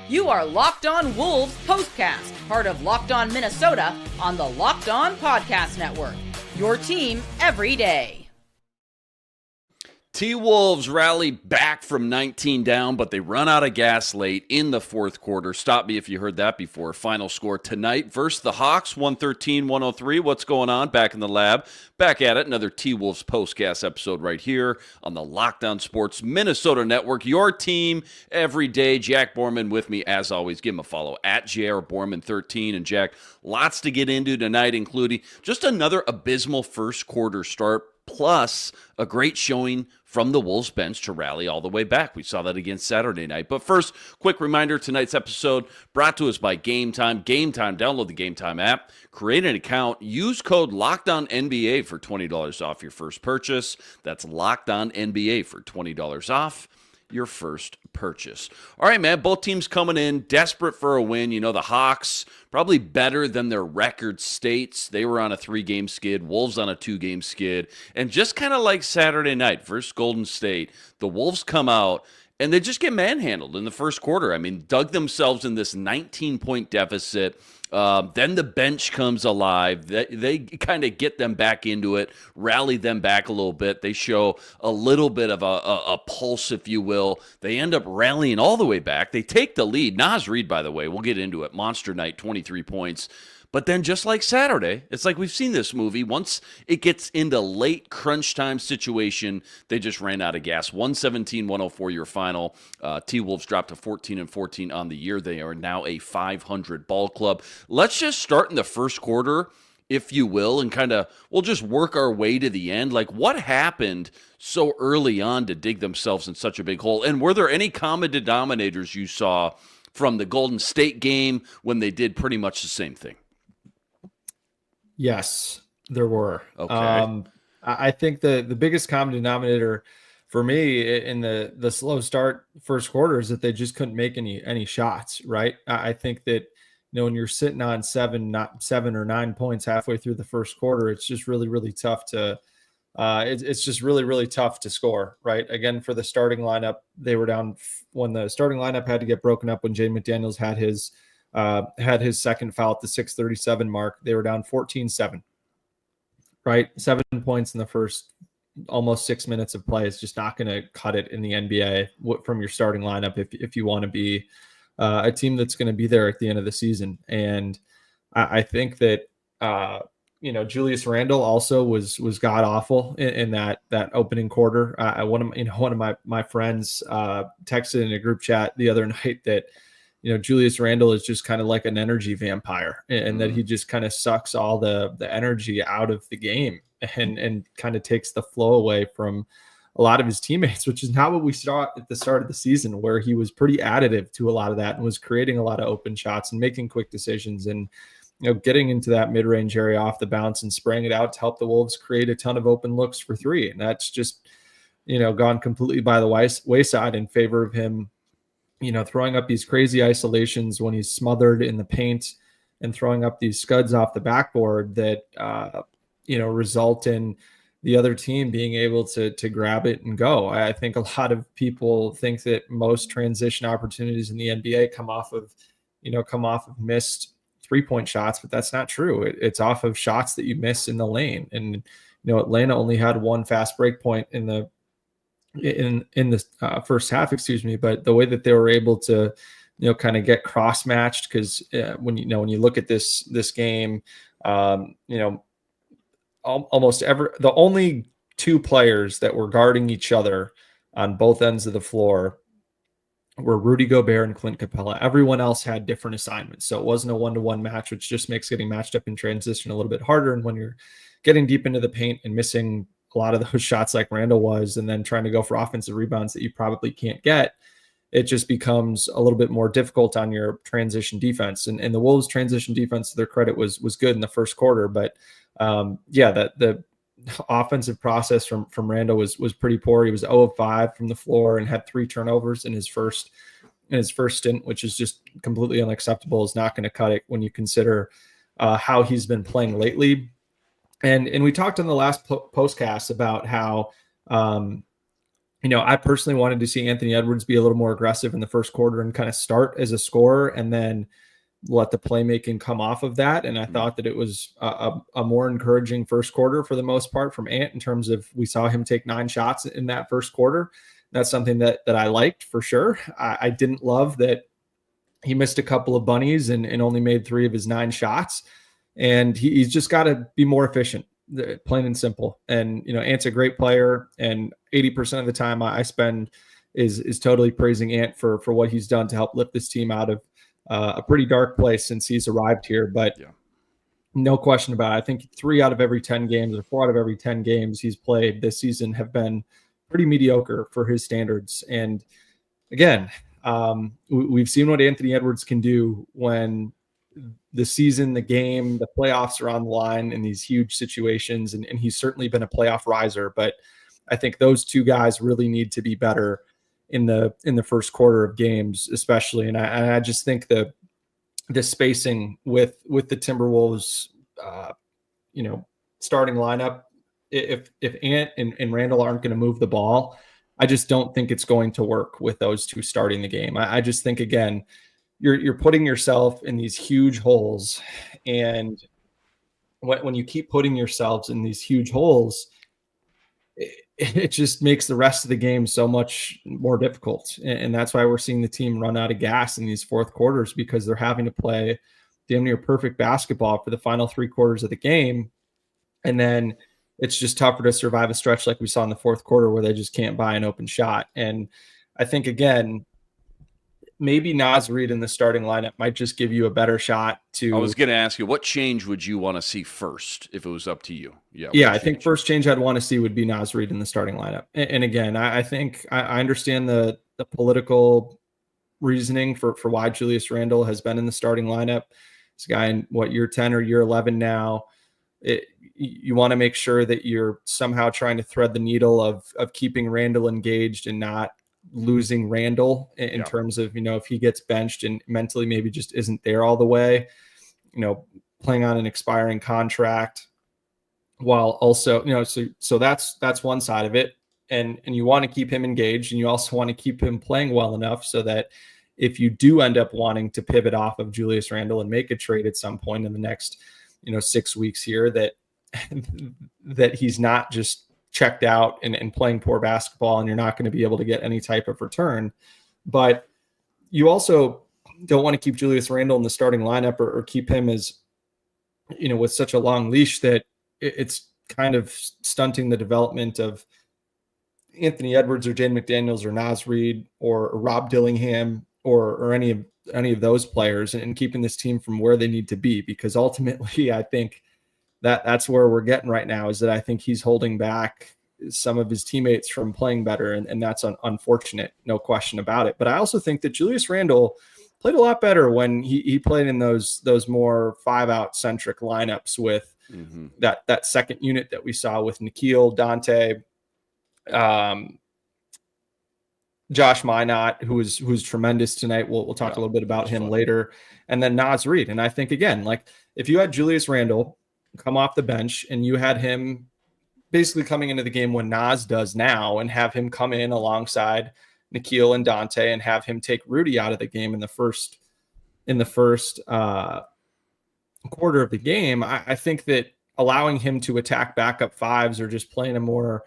You are Locked On Wolves POSTCAST, part of Locked On Minnesota on the Locked On Podcast Network. Your team every day. T-Wolves rally back from 19 down, but they run out of gas late in the fourth quarter. Stop me if you heard that before. Final score tonight versus the Hawks, 113-103. What's going on? Back in the lab. Back at it. Another T-Wolves postcast episode right here on the Locked On Sports Minnesota Network. Your team every day. Jack Borman with me as always. Give him a follow at JR Borman13. And Jack, lots to get into tonight, including just another abysmal first quarter start, plus a great showing from the Wolves bench to rally all the way back. We saw that again Saturday night. But first, quick reminder, tonight's episode brought to us by Game Time. Game Time, download the Game Time app, create an account, use code LOCKEDONNBA for $20 off your first purchase. That's LOCKEDONNBA for $20 off your first purchase. All right, man, both teams coming in desperate for a win. You know, the Hawks probably better than their record states. They were on a 3-game skid, Wolves on a 2-game skid. And just kind of like Saturday night versus Golden State, the Wolves come out and they just get manhandled in the first quarter. I mean, dug themselves in this 19-point deficit. Then the bench comes alive. They kind of get them back into it, rally them back a little bit. They show a little bit of a pulse, if you will. They end up rallying all the way back. They take the lead. Naz Reid, by the way, we'll get into it. Monster night, 23 points. But then just like Saturday, it's like we've seen this movie. Once it gets into late crunch time situation, they just ran out of gas. 117-104 your final. T-Wolves dropped to 14-14 on the year. They are now a 500 ball club. Let's just start in the first quarter, if you will, and kind of we'll just work our way to the end. Like, what happened so early on to dig themselves in such a big hole? And were there any common denominators you saw from the Golden State game when they did pretty much the same thing? Yes, there were. Okay. I think the biggest common denominator for me in the slow start first quarter is that they just couldn't make any shots, right? I think that, you know, when you're sitting on 7 or 9 points halfway through the first quarter, it's just really, really tough to it's just really, really tough to score, right? Again, for the starting lineup, they were down when the starting lineup had to get broken up when Jay McDaniels had his second foul at the 6:37 mark. They were down 14-7, right? 7 points in the first almost 6 minutes of play is just not going to cut it in the NBA from your starting lineup if you want to be a team that's going to be there at the end of the season. And I think that Julius Randle also was god awful in that opening quarter. One of my friends texted in a group chat the other night that, you know, Julius Randle is just kind of like an energy vampire, and that he just kind of sucks all the energy out of the game and kind of takes the flow away from a lot of his teammates, which is not what we saw at the start of the season, where he was pretty additive to a lot of that and was creating a lot of open shots and making quick decisions and, you know, getting into that mid-range area off the bounce and spraying it out to help the Wolves create a ton of open looks for three. And that's just, you know, gone completely by the wayside in favor of him, you know, throwing up these crazy isolations when he's smothered in the paint and throwing up these scuds off the backboard that, result in the other team being able to grab it and go. I think a lot of people think that most transition opportunities in the NBA come off of missed 3-point shots, but that's not true. It's off of shots that you miss in the lane. And, you know, Atlanta only had one fast break point in the first half, but the way that they were able to, you know, kind of get cross matched, because when you look at this game, the only two players that were guarding each other on both ends of the floor were Rudy Gobert and Clint Capella. Everyone else had different assignments, so it wasn't a one-to-one match, which just makes getting matched up in transition a little bit harder. And when you're getting deep into the paint and missing a lot of those shots like Randle was, and then trying to go for offensive rebounds that you probably can't get, it just becomes a little bit more difficult on your transition defense. And the Wolves transition defense, to their credit, was good in the first quarter. But the offensive process from Randle was pretty poor. He was 0 of 5 from the floor and had 3 turnovers in his first stint, which is just completely unacceptable. Is not going to cut it when you consider how he's been playing lately. And we talked on the last postcast about how I personally wanted to see Anthony Edwards be a little more aggressive in the first quarter and kind of start as a scorer and then let the playmaking come off of that. And I thought that it was a more encouraging first quarter for the most part from Ant, in terms of we saw him take 9 shots in that first quarter. That's something that I liked for sure. I didn't love that he missed a couple of bunnies and only made 3 of his 9 shots. And he's just got to be more efficient, plain and simple. And, Ant's a great player. And 80% of the time I spend is totally praising Ant for what he's done to help lift this team out of a pretty dark place since he's arrived here. But no question about it. I think 3 out of every 10 games or 4 out of every 10 games he's played this season have been pretty mediocre for his standards. And again, we've seen what Anthony Edwards can do when the season, the game, the playoffs are on the line in these huge situations. And he's certainly been a playoff riser, but I think those 2 guys really need to be better in the first quarter of games, especially. And I just think the spacing with the Timberwolves, starting lineup, if Ant and Randle aren't going to move the ball, I just don't think it's going to work with those 2 starting the game. I just think, again, you're putting yourself in these huge holes, and when you keep putting yourselves in these huge holes, it just makes the rest of the game so much more difficult. And that's why we're seeing the team run out of gas in these fourth quarters, because they're having to play damn near perfect basketball for the final 3 quarters of the game. And then it's just tougher to survive a stretch like we saw in the fourth quarter where they just can't buy an open shot. And I think, again, maybe Naz Reid in the starting lineup might just give you a better shot to. I was going to ask you, what change would you want to see first if it was up to you? Yeah, I think first change I'd want to see would be Naz Reid in the starting lineup. And again, I think I understand the political reasoning for why Julius Randle has been in the starting lineup. This guy in year 10 or year 11 now. You want to make sure that you're somehow trying to thread the needle of keeping Randle engaged and not losing Randle in terms of, if he gets benched and mentally maybe just isn't there all the way, playing on an expiring contract, while also, so that's one side of it. And you want to keep him engaged, and you also want to keep him playing well enough so that if you do end up wanting to pivot off of Julius Randle and make a trade at some point in the next, 6 weeks here, that he's not just checked out and playing poor basketball, and you're not going to be able to get any type of return. But you also don't want to keep Julius Randle in the starting lineup or keep him as, with such a long leash that it's kind of stunting the development of Anthony Edwards or Jaden McDaniels or Naz Reid or Rob Dillingham or any of those players, and keeping this team from where they need to be. Because ultimately, I think that's where we're getting right now, is that I think he's holding back some of his teammates from playing better. And that's unfortunate, no question about it. But I also think that Julius Randle played a lot better when he played in those more 5-out centric lineups with that second unit that we saw with Nikhil, Dante, Josh Minot, who's tremendous tonight. We'll talk a little bit about him later. And then Naz Reid. And I think, again, like if you had Julius Randle come off the bench and you had him basically coming into the game when Naz does now, and have him come in alongside Nikhil and Dante and have him take Rudy out of the game in the first quarter of the game, I think that allowing him to attack backup fives or just playing a more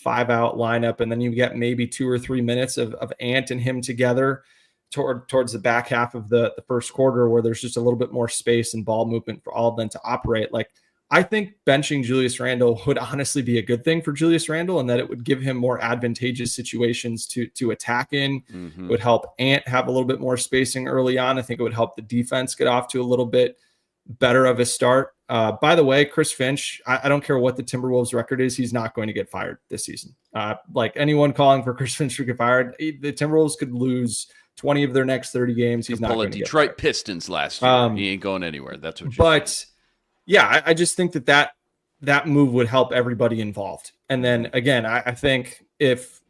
5-out lineup, and then you get maybe 2 or 3 minutes of Ant and him together towards the back half of the first quarter, where there's just a little bit more space and ball movement for all of them to operate. Like, I think benching Julius Randle would honestly be a good thing for Julius Randle, and that it would give him more advantageous situations to attack in. It would help Ant have a little bit more spacing early on. I think it would help the defense get off to a little bit better of a start. By the way, Chris Finch, I don't care what the Timberwolves record is, he's not going to get fired this season. Like anyone calling for Chris Finch to get fired, the Timberwolves could lose 20 of their next 30 games. He's not going to get fired. Detroit Pistons last year. He ain't going anywhere. That's what you're saying. Yeah, I just think that move would help everybody involved. And then again, I think if,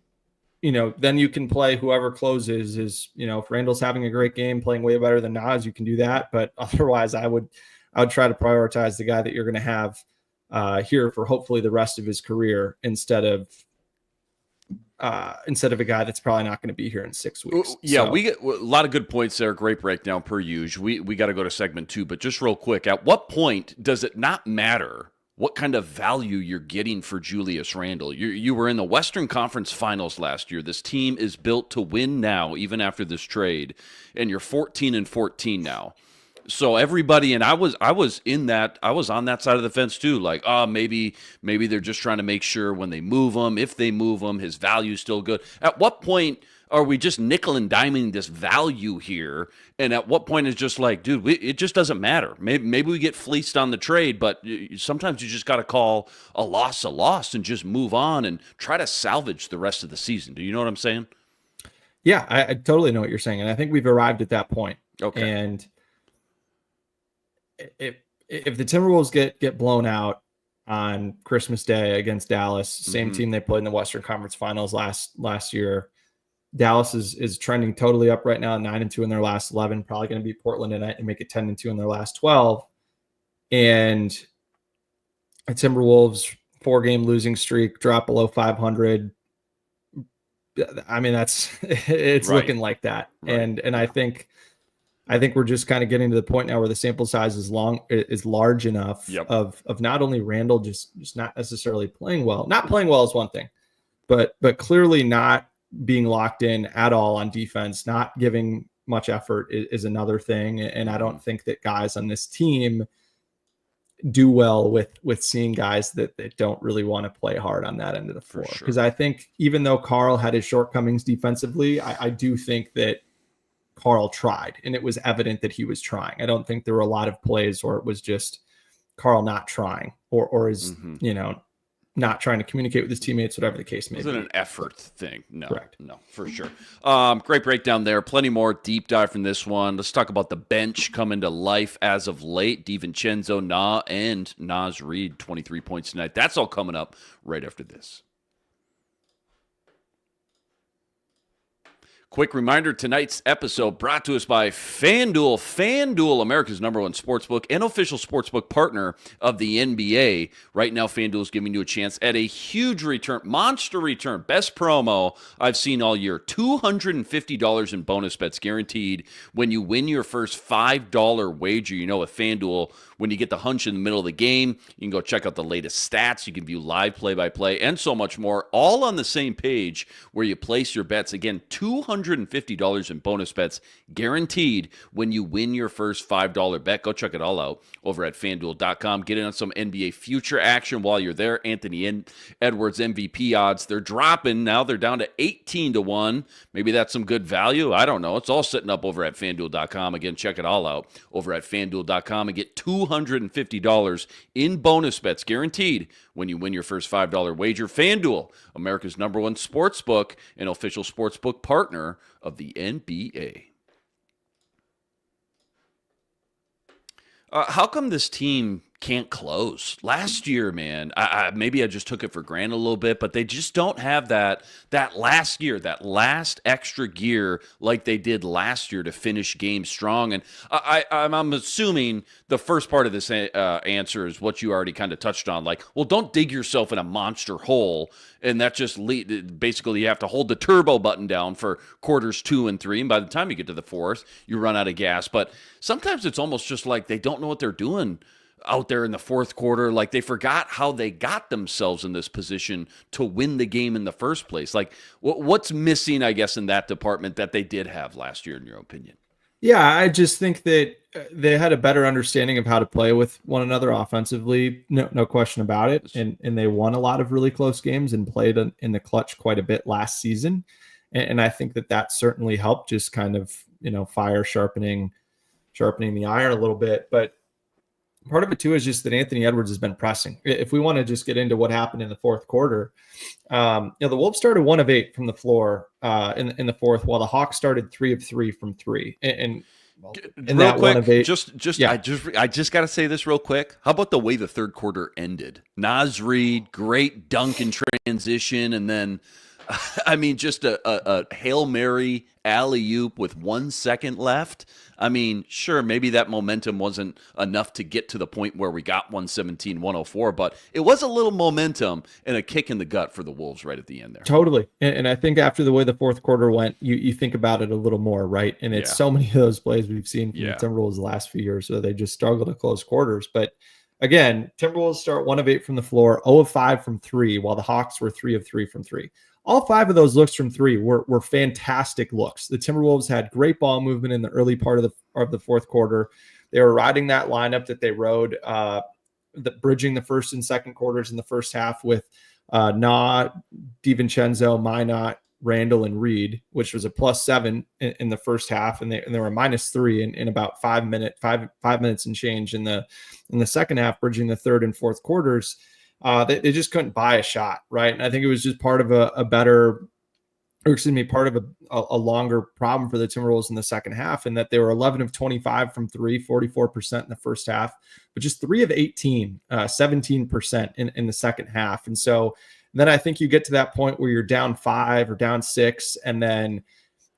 then you can play whoever closes is, if Randall's having a great game, playing way better than Naz, you can do that. But otherwise, I would try to prioritize the guy that you're going to have here for hopefully the rest of his career, instead of instead of a guy that's probably not going to be here in 6 weeks. Yeah, so. we get a lot of good points there. Great breakdown per usual. We got to go to segment 2, but just real quick, at what point does it not matter what kind of value you're getting for Julius Randle? You were in the Western Conference Finals last year. This team is built to win now, even after this trade, and you're 14-14 now. So everybody, and I was on that side of the fence too. Like, maybe they're just trying to make sure when they move him, if they move him, his value's still good. At what point are we just nickel and diming this value here? And at what point is just like, dude, it just doesn't matter. Maybe we get fleeced on the trade, but sometimes you just got to call a loss and just move on and try to salvage the rest of the season. Do you know what I'm saying? Yeah, I totally know what you're saying, and I think we've arrived at that point. Okay. And if the Timberwolves get blown out on Christmas Day against Dallas, same team they played in the Western Conference Finals last year, Dallas is trending totally up right now, 9-2 in their last 11. Probably going to beat Portland tonight and make it 10-2 in their last 12. And the Timberwolves 4-game losing streak, drop below 500. I mean, it's right. Looking like that, right. And I think we're just kind of getting to the point now where the sample size is large enough of not only Randle just not necessarily playing well. Not playing well is one thing, but clearly not being locked in at all on defense, not giving much effort is another thing. And I don't think that guys on this team do well with seeing guys that don't really want to play hard on that end of the floor. Because I think even though Karl had his shortcomings defensively, I do think that Karl tried, and it was evident that he was trying. I don't think there were a lot of plays where it was just Karl not trying or is, not trying to communicate with his teammates, whatever the case may be. It wasn't an effort thing. No, correct. No, for sure. Great breakdown there. Plenty more deep dive from this one. Let's talk about the bench coming to life as of late. DiVincenzo, and Naz Reid, 23 points tonight. That's all coming up right after this. Quick reminder, tonight's episode brought to us by FanDuel. FanDuel, America's #1 sportsbook and official sportsbook partner of the NBA. Right now, FanDuel is giving you a chance at a huge return, monster return, best promo I've seen all year. $250 in bonus bets guaranteed when you win your first $5 wager. You know, with FanDuel, when you get the hunch in the middle of the game, you can go check out the latest stats. You can view live play-by-play and so much more, all on the same page where you place your bets. Again, $250 in bonus bets guaranteed when you win your first $5 bet. Go check it all out over at FanDuel.com. Get in on some NBA future action while you're there. Anthony Edwards MVP odds, they're dropping. Now they're down to 18-1. Maybe that's some good value. I don't know. It's all sitting up over at FanDuel.com. Again, check it all out over at FanDuel.com and get $250 in bonus bets guaranteed when you win your first $5 wager. FanDuel, America's #1 sportsbook and official sportsbook partner of the NBA. How come this team can't close? Last year, man, maybe I just took it for granted a little bit, but they just don't have that last gear, that last extra gear like they did last year to finish games strong. And I'm assuming the first part of this answer is what you already kind of touched on. Like, well, don't dig yourself in a monster hole, and that just basically you have to hold the turbo button down for quarters 2 and 3, and by the time you get to the fourth, you run out of gas. But sometimes it's almost just like they don't know what they're doing out there in the fourth quarter. Like they forgot how they got themselves in this position to win the game in the first place. Like what's missing, I guess, in that department that they did have last year, in your opinion? Yeah, I just think that they had a better understanding of how to play with one another offensively. No question about it. And they won a lot of really close games and played in the clutch quite a bit last season. And I think that certainly helped, just kind of, fire sharpening the iron a little bit. But part of it too is just that Anthony Edwards has been pressing. If we want to just get into what happened in the fourth quarter, the Wolves started 1 of 8 from the floor in the fourth, while the Hawks started 3 of 3 from 3. And real that quick, 1 of 8, I just got to say this real quick. How about the way the third quarter ended? Naz Reid, great dunk in transition, and then I mean, just a Hail Mary alley-oop with 1 second left. I mean, sure, maybe that momentum wasn't enough to get to the point where we got 117-104, but it was a little momentum and a kick in the gut for the Wolves right at the end there. Totally. And I think after the way the fourth quarter went, you think about it a little more, right? And it's so many of those plays we've seen from the Timberwolves the last few years, so they just struggle to close quarters. But again, Timberwolves start 1 of 8 from the floor, 0 of 5 from 3, while the Hawks were 3 of 3 from 3. All 5 of those looks from 3 were fantastic looks. The Timberwolves had great ball movement in the early part of the fourth quarter. They were riding that lineup that they rode, bridging the first and second quarters in the first half with DiVincenzo, Minot, Randle, and Reed, which was a +7 in the first half, and they were -3 in about 5 minutes and change in the second half, bridging the third and fourth quarters. They just couldn't buy a shot, right? And I think it was just part of a longer problem for the Timberwolves in the second half, and that they were 11 of 25 from 3, 44% in the first half, but just 3 of 18, 17% in the second half. And so then I think you get to that point where you're down 5 or down 6, and then,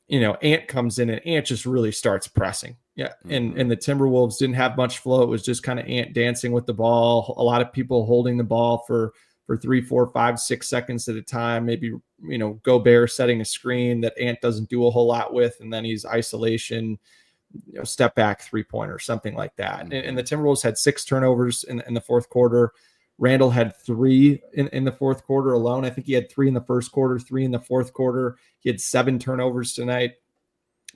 Ant comes in and Ant just really starts pressing. Yeah. And the Timberwolves didn't have much flow. It was just kind of Ant dancing with the ball. A lot of people holding the ball for 3, 4, 5, 6 seconds at a time. Maybe, Gobert setting a screen that Ant doesn't do a whole lot with. And then he's isolation, step back 3-pointer, something like that. And the Timberwolves had 6 turnovers in the fourth quarter. Randle had 3 in the fourth quarter alone. I think he had 3 in the first quarter, 3 in the fourth quarter. He had 7 turnovers tonight.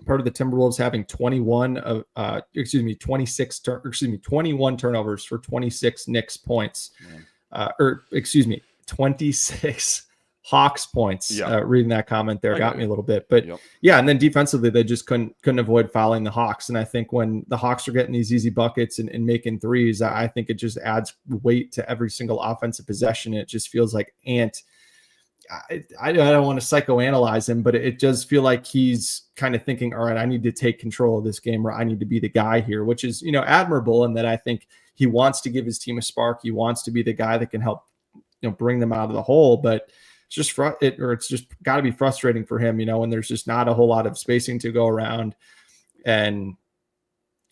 Part of the Timberwolves having 21 turnovers for 26 Knicks points, 26 Hawks points. Reading that comment there got me a little bit, but and then defensively they just couldn't avoid fouling the Hawks. And I think when the Hawks are getting these easy buckets and making threes, I think it just adds weight to every single offensive possession. It just feels like Ant. I don't want to psychoanalyze him, but it does feel like he's kind of thinking, all right, I need to take control of this game, or I need to be the guy here, which is, admirable. And that I think he wants to give his team a spark. He wants to be the guy that can help, bring them out of the hole. But it's just got to be frustrating for him, when there's just not a whole lot of spacing to go around. And,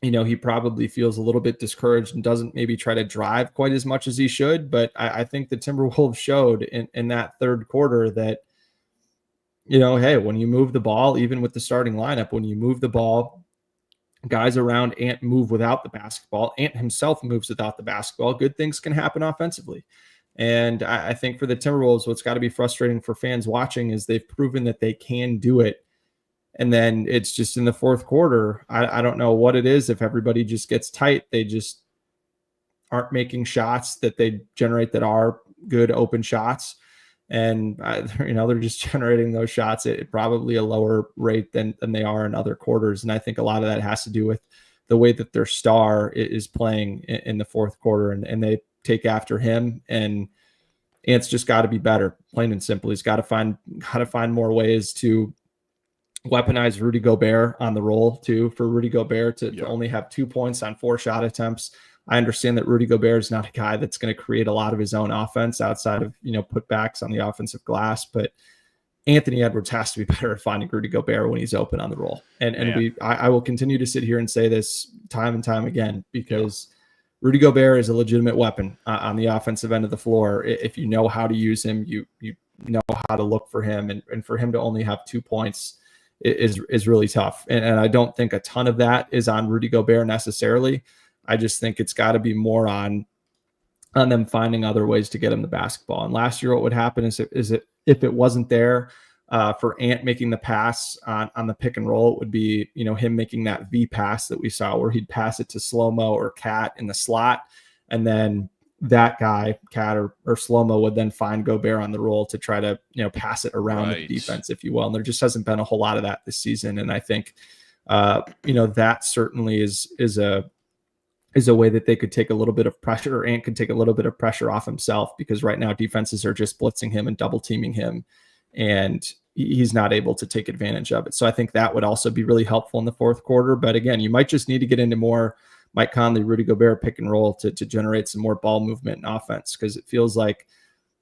he probably feels a little bit discouraged and doesn't maybe try to drive quite as much as he should. But I think the Timberwolves showed in that third quarter that, hey, when you move the ball, even with the starting lineup, when you move the ball, guys around Ant move without the basketball. Ant himself moves without the basketball. Good things can happen offensively. And I think for the Timberwolves, what's got to be frustrating for fans watching is they've proven that they can do it. And then it's just in the fourth quarter, I don't know what it is. If everybody just gets tight, they just aren't making shots that they generate that are good open shots. And, they're just generating those shots at probably a lower rate than they are in other quarters. And I think a lot of that has to do with the way that their star is playing in the fourth quarter, and they take after him. And Ant's just got to be better, plain and simple. He's got to find more ways to weaponize Rudy Gobert on the roll too, for Rudy Gobert to only have 2 points on 4 shot attempts. I understand that Rudy Gobert is not a guy that's going to create a lot of his own offense outside of, putbacks on the offensive glass, but Anthony Edwards has to be better at finding Rudy Gobert when he's open on the roll. I will continue to sit here and say this time and time again, because Rudy Gobert is a legitimate weapon on the offensive end of the floor. If you know how to use him, you know how to look for him, and for him to only have 2 points is really tough. And I don't think a ton of that is on Rudy Gobert necessarily. I just think it's got to be more on them finding other ways to get him the basketball. And last year, what would happen is if it wasn't there for Ant making the pass on the pick and roll, it would be, him making that V pass that we saw where he'd pass it to Slow-Mo or Cat in the slot. And then that guy, Cat or Slow-Mo, would then find Gobert on the roll to try to, pass it around the defense, if you will. And there just hasn't been a whole lot of that this season. And I think, that certainly is a way that they could take a little bit of pressure, or Ant could take a little bit of pressure off himself, because right now defenses are just blitzing him and double teaming him, and he's not able to take advantage of it. So I think that would also be really helpful in the fourth quarter. But again, you might just need to get into more Mike Conley, Rudy Gobert pick and roll to generate some more ball movement and offense, because it feels like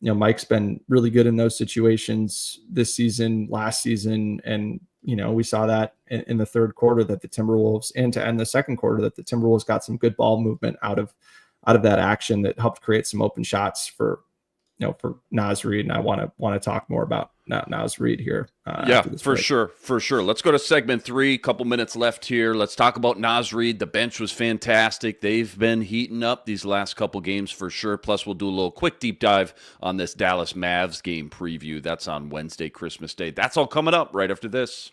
Mike's been really good in those situations this season, last season. And, we saw that in the third quarter that the Timberwolves, and to end the second quarter, that the Timberwolves got some good ball movement out of that action that helped create some open shots for Naz Reid. And I want to talk more about Naz Reid here. For sure. Let's go to segment 3. Couple minutes left here. Let's talk about Naz Reid. The bench was fantastic. They've been heating up these last couple games for sure. Plus, we'll do a little quick deep dive on this Dallas Mavs game preview. That's on Wednesday, Christmas Day. That's all coming up right after this.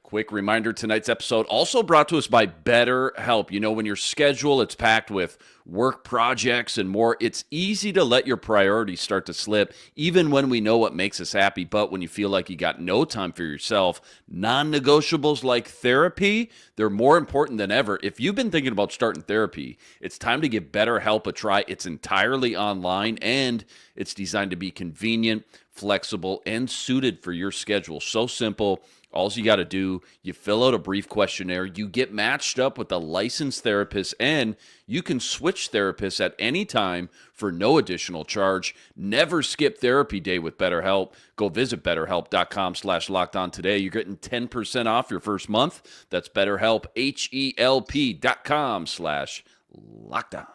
Quick reminder, tonight's episode also brought to us by BetterHelp. When your schedule, it's packed with work projects and more, it's easy to let your priorities start to slip, even when we know what makes us happy. But when you feel like you got no time for yourself, non-negotiables like therapy, they're more important than ever. If you've been thinking about starting therapy, it's time to give BetterHelp a try. It's entirely online, and it's designed to be convenient, flexible, and suited for your schedule. So simple. All you got to do, you fill out a brief questionnaire, you get matched up with a licensed therapist, and you can switch therapists at any time for no additional charge. Never skip therapy day with BetterHelp. Go visit BetterHelp.com/lockedon today. You're getting 10% off your first month. That's BetterHelp, HELP.com/lockedon.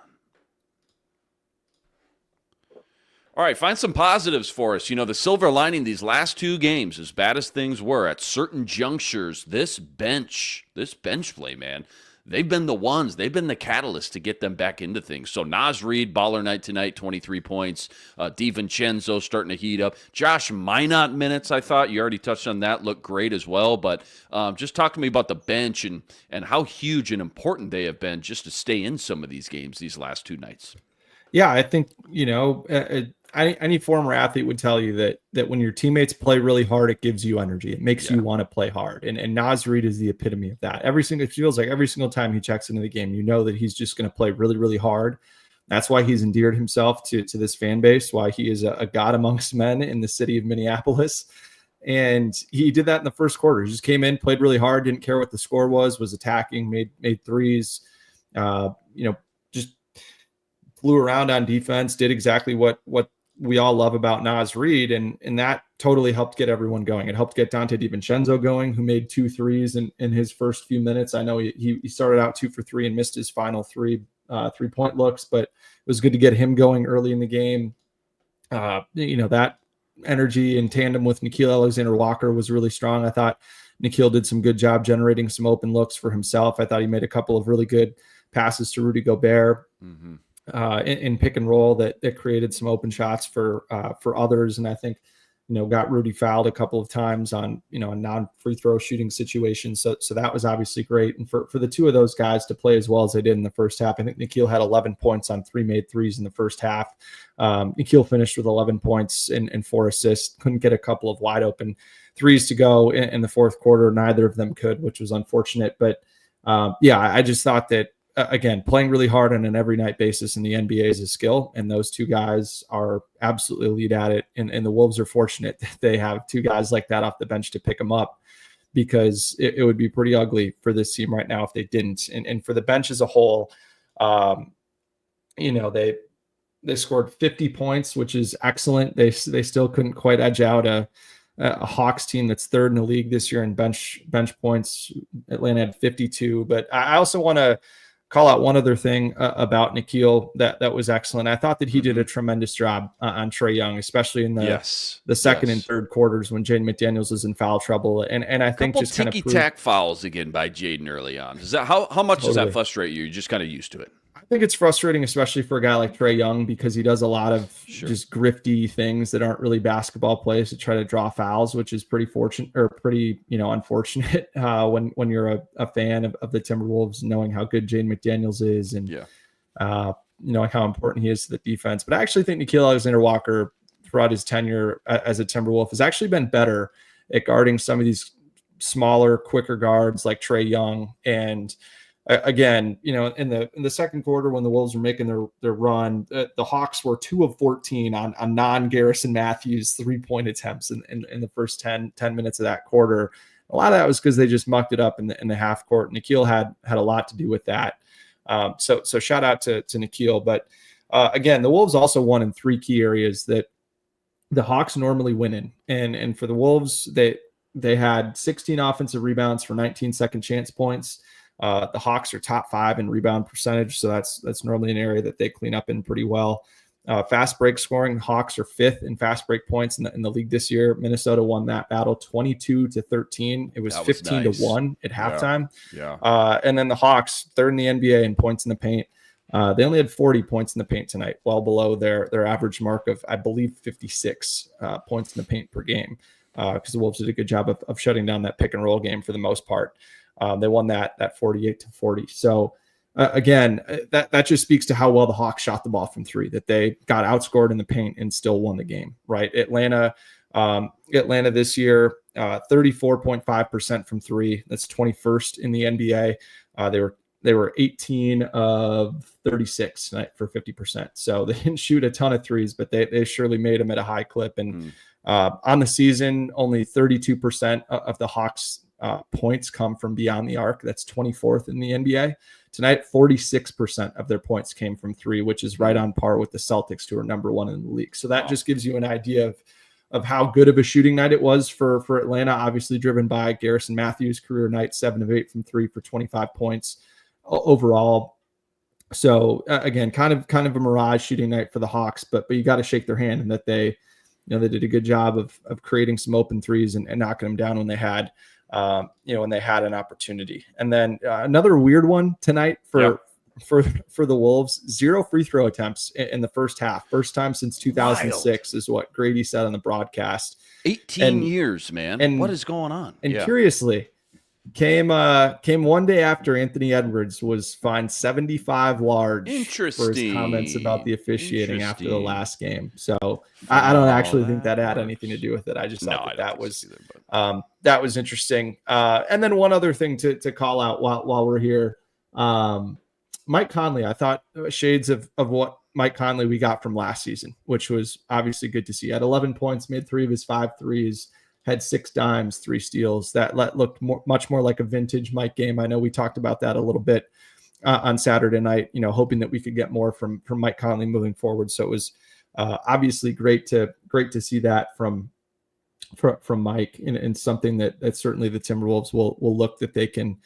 All right, find some positives for us. The silver lining these last 2 games, as bad as things were, at certain junctures, this bench play, man, they've been the catalyst to get them back into things. So Naz Reid, baller night tonight, 23 points. DiVincenzo starting to heat up. Josh Minott minutes, I thought, you already touched on that, looked great as well. But just talk to me about the bench and how huge and important they have been just to stay in some of these games these last 2 nights. Yeah, I think, any former athlete would tell you that when your teammates play really hard, it gives you energy. It makes you want to play hard. And Naz Reid is the epitome of that. It feels like every single time he checks into the game, that he's just going to play really, really hard. That's why he's endeared himself to this fan base, why he is a god amongst men in the city of Minneapolis. And he did that in the first quarter. He just came in, played really hard, didn't care what the score was attacking, made threes, just flew around on defense, did exactly what we all love about Naz Reid, and that totally helped get everyone going. It helped get Dante DiVincenzo going, who made 2 threes in his first few minutes. I know he started out 2 for 3 and missed his final 3-point looks, but it was good to get him going early in the game. That energy in tandem with Nickeil Alexander-Walker was really strong. I thought Nickeil did some good job generating some open looks for himself. I thought he made a couple of really good passes to Rudy Gobert. Mm-hmm. In pick and roll that created some open shots for others. And I think, got Rudy fouled a couple of times on, a non-free throw shooting situation. So that was obviously great. And for the 2 of those guys to play as well as they did in the first half, I think Nickeil had 11 points on 3 made threes in the first half. Nickeil finished with 11 points and 4 assists, couldn't get a couple of wide open threes to go in the fourth quarter. Neither of them could, which was unfortunate. But I just thought that, again, playing really hard on an every night basis in the NBA is a skill, and those 2 guys are absolutely elite at it. And the Wolves are fortunate that they have 2 guys like that off the bench to pick them up, because it would be pretty ugly for this team right now if they didn't. And for the bench as a whole, they scored 50 points, which is excellent. They still couldn't quite edge out a Hawks team that's 3rd in the league this year in bench points. Atlanta had 52, but I also want to call out one other thing about Nickeil that was excellent. I thought that he did a tremendous job on Trae Young, especially in the second and third quarters when Jaden McDaniels was in foul trouble. And I think just kind of ticky-tack fouls again by Jaden early on. Is that how much does that frustrate you? You're just kind of used to it. I think it's frustrating, especially for a guy like Trae Young, because he does a lot of just grifty things that aren't really basketball plays to try to draw fouls, which is pretty unfortunate when you're a fan of the Timberwolves, knowing how good Jaden McDaniels is and knowing how important he is to the defense. But I actually think Nickeil Alexander-Walker throughout his tenure as a Timberwolf has actually been better at guarding some of these smaller, quicker guards like Trae Young. And again, in the second quarter when the Wolves were making their run, the Hawks were 2 of 14 on non-Garrison Matthews 3-point attempts in the first 10 minutes of that quarter. A lot of that was because they just mucked it up in the half court. Nickeil had a lot to do with that. So shout out to Nikhil. But again, the Wolves also won in 3 key areas that the Hawks normally win in. And for the Wolves, they had 16 offensive rebounds for 19 second chance points. The Hawks are top 5 in rebound percentage, so that's normally an area that they clean up in pretty well. Fast break scoring, Hawks are 5th in fast break points in the league this year. Minnesota won that battle 22-13. It was 15-1 at halftime. Yeah. And then the Hawks, 3rd in the NBA in points in the paint. They only had 40 points in the paint tonight, well below their average mark of, I believe, 56 points in the paint per game, because the Wolves did a good job of shutting down that pick and roll game for the most part. They won that 48-40. So again, that just speaks to how well the Hawks shot the ball from 3, that they got outscored in the paint and still won the game, right? Atlanta this year, 34.5% from 3. That's 21st in the NBA. They were 18 of 36 tonight for 50%. So they didn't shoot a ton of threes, but they surely made them at a high clip. And on the season, only 32% of the Hawks points come from beyond the arc. That's 24th in the NBA. Tonight, 46% of their points came from 3, which is right on par with the Celtics, who are number 1 in the league. So that just gives you an idea of how good of a shooting night it was for Atlanta, obviously driven by Garrison Matthews' career night, 7 of 8 from 3 for 25 points overall. So again, kind of a mirage shooting night for the Hawks, but you got to shake their hand, and that they did a good job of creating some open threes and knocking them down when they had when they had an opportunity. And then another weird one tonight for the Wolves, 0 free throw attempts in the first half. First time since 2006 is what Grady said on the broadcast. 18 years, man. And what is going on? And curiously, came one day after Anthony Edwards was fined 75 large for his comments about the officiating after the last game. So I don't actually think that had anything to do with it. I just thought that was interesting. And then one other thing to call out while we're here, Mike Conley. I thought shades of what Mike Conley we got from last season, which was obviously good to see. At 11 points, made 3 of his 5 threes. Had 6 dimes, 3 steals. That looked much more like a vintage Mike game. I know we talked about that a little bit on Saturday night, hoping that we could get more from Mike Conley moving forward. So it was obviously great to see that from Mike, and something that certainly the Timberwolves will look that they can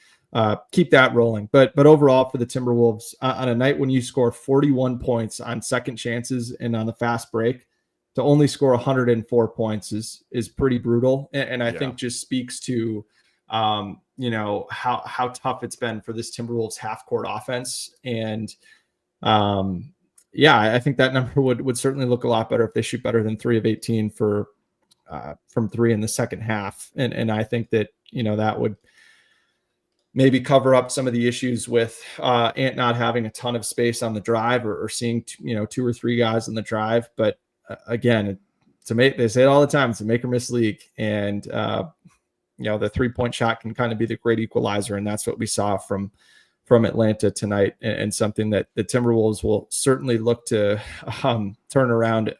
keep that rolling. But overall for the Timberwolves, on a night when you score 41 points on second chances and on the fast break, to only score 104 points is pretty brutal. And I think just speaks to, how tough it's been for this Timberwolves half court offense. And I think that number would certainly look a lot better if they shoot better than 3 of 18 from 3 in the second half. And I think that, that would maybe cover up some of the issues with Ant not having a ton of space on the drive or seeing, 2 or 3 guys on the drive. But again, they say it all the time, it's a make or miss league. And, the 3-point shot can kind of be the great equalizer. And that's what we saw from Atlanta tonight, and something that the Timberwolves will certainly look to turn around,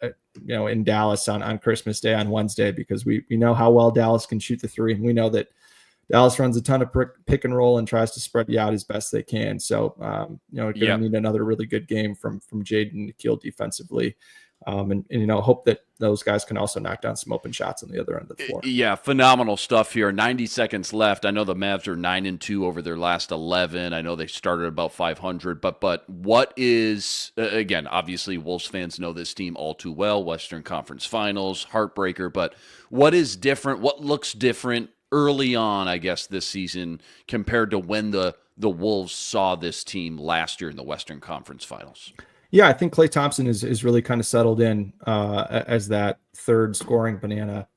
in Dallas on Christmas Day on Wednesday, because we know how well Dallas can shoot the 3. And we know that Dallas runs a ton of pick and roll and tries to spread you out as best they can. So, going to need another really good game from Jaden and Nikhil defensively. And hope that those guys can also knock down some open shots on the other end of the floor. Yeah, phenomenal stuff here. 90 seconds left. I know the Mavs are 9-2 over their last 11. I know they started about 500, but what is, again, obviously Wolves fans know this team all too well, Western Conference Finals, heartbreaker, but what is different? What looks different early on, I guess, this season compared to when the Wolves saw this team last year in the Western Conference Finals? Yeah, I think Klay Thompson is really kind of settled in as that third scoring banana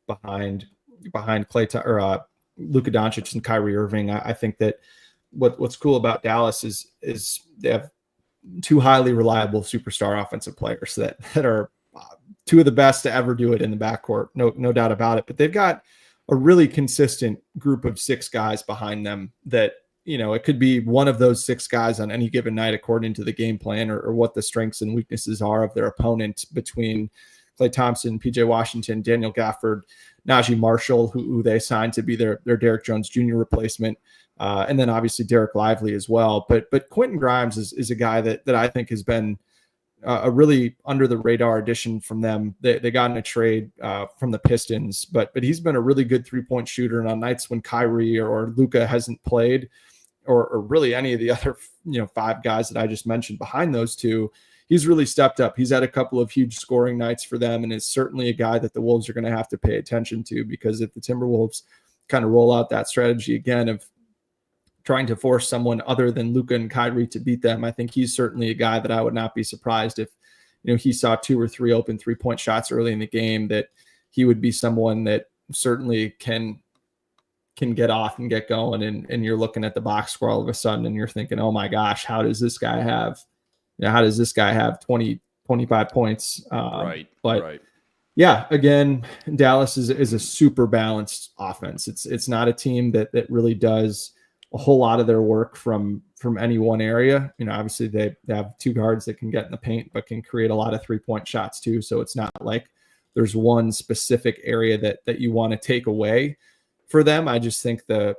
behind Luka Doncic and Kyrie Irving. I think that what's cool about Dallas is they have 2 highly reliable superstar offensive players that are 2 of the best to ever do it in the backcourt. No doubt about it. But they've got a really consistent group of 6 guys behind them that, it could be one of those 6 guys on any given night, according to the game plan or what the strengths and weaknesses are of their opponent, between Klay Thompson, PJ Washington, Daniel Gafford, Najee Marshall, who they signed to be their Derrick Jones Jr. replacement. And then obviously Derek Lively as well. But Quentin Grimes is a guy that I think has been a really under the radar addition from them. They got in a trade from the Pistons, but he's been a really good 3-point shooter. And on nights when Kyrie or Luka hasn't played, or really any of the other 5 guys that I just mentioned behind those two, he's really stepped up. He's had a couple of huge scoring nights for them, and is certainly a guy that the Wolves are going to have to pay attention to, because if the Timberwolves kind of roll out that strategy again of trying to force someone other than Luka and Kyrie to beat them, I think he's certainly a guy that I would not be surprised if, he saw 2 or 3 open 3-point shots early in the game, that he would be someone that certainly can get off and get going. And you're looking at the box score all of a sudden and you're thinking, oh my gosh, how does this guy have 20, 25 points? Right. Yeah, again, Dallas is a super balanced offense. It's not a team that really does a whole lot of their work from any one area. Obviously they have 2 guards that can get in the paint, but can create a lot of 3-point shots too. So it's not like there's one specific area that you want to take away for them. I just think the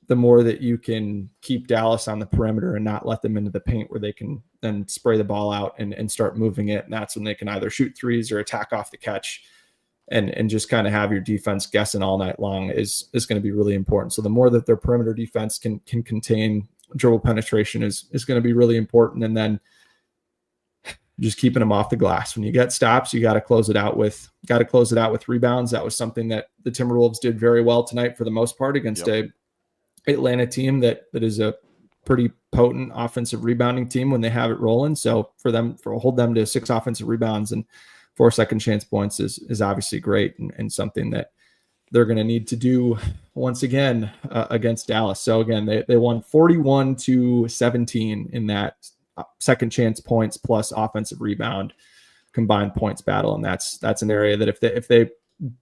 more that you can keep Dallas on the perimeter and not let them into the paint where they can then spray the ball out and start moving it. And that's when they can either shoot threes or attack off the catch and just kind of have your defense guessing all night long is going to be really important. So the more that their perimeter defense can contain dribble penetration is going to be really important. And then just keeping them off the glass. When you get stops, you got to close it out with rebounds. That was something that the Timberwolves did very well tonight for the most part against a Atlanta team that is a pretty potent offensive rebounding team when they have it rolling. So hold them to 6 offensive rebounds and 4 second chance points is obviously great and something that they're going to need to do once again against Dallas. So again, they won 41-17 in that second chance points plus offensive rebound combined points battle. And that's an area that if they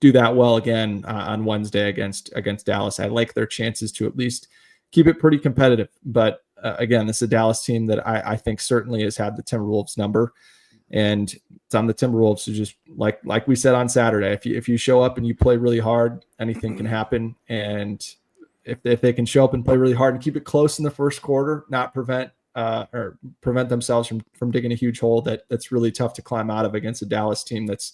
do that well again on Wednesday against Dallas, I like their chances to at least keep it pretty competitive. But again, this is a Dallas team that I think certainly has had the Timberwolves number, and it's on the Timberwolves to just like we said on Saturday, if you show up and you play really hard, anything can happen. And if they can show up and play really hard and keep it close in the first quarter, not prevent themselves from digging a huge hole that's really tough to climb out of against a Dallas team that's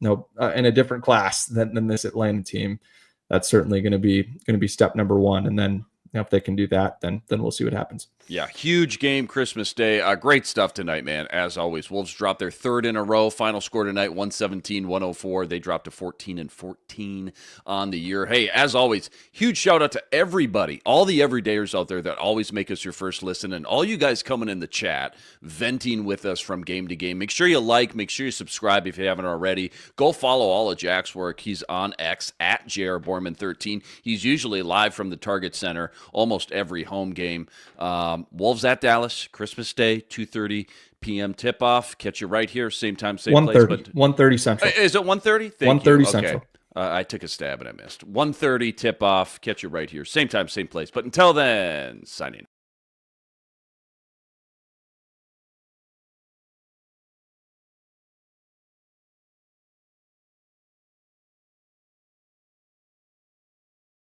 in a different class than this Atlanta team, that's certainly going to be step number 1. And then if they can do that, then we'll see what happens. Yeah, huge game Christmas Day. Great stuff tonight, man, as always. Wolves dropped their 3rd in a row. Final score tonight, 117-104. They dropped to 14-14 on the year. Hey, as always, huge shout-out to everybody, all the everydayers out there that always make us your first listen, and all you guys coming in the chat, venting with us from game to game. Make sure you make sure you subscribe if you haven't already. Go follow all of Jack's work. He's on X, at JRBorman13. He's usually live from the Target Center almost every home game. Wolves at Dallas, Christmas Day, 2:30 p.m. tip-off. Catch you right here, same time, same place. 1:30 Central. Is it 1:30? 1:30 Central. Okay. I took a stab and I missed. 1:30 tip-off. Catch you right here, same time, same place. But until then, signing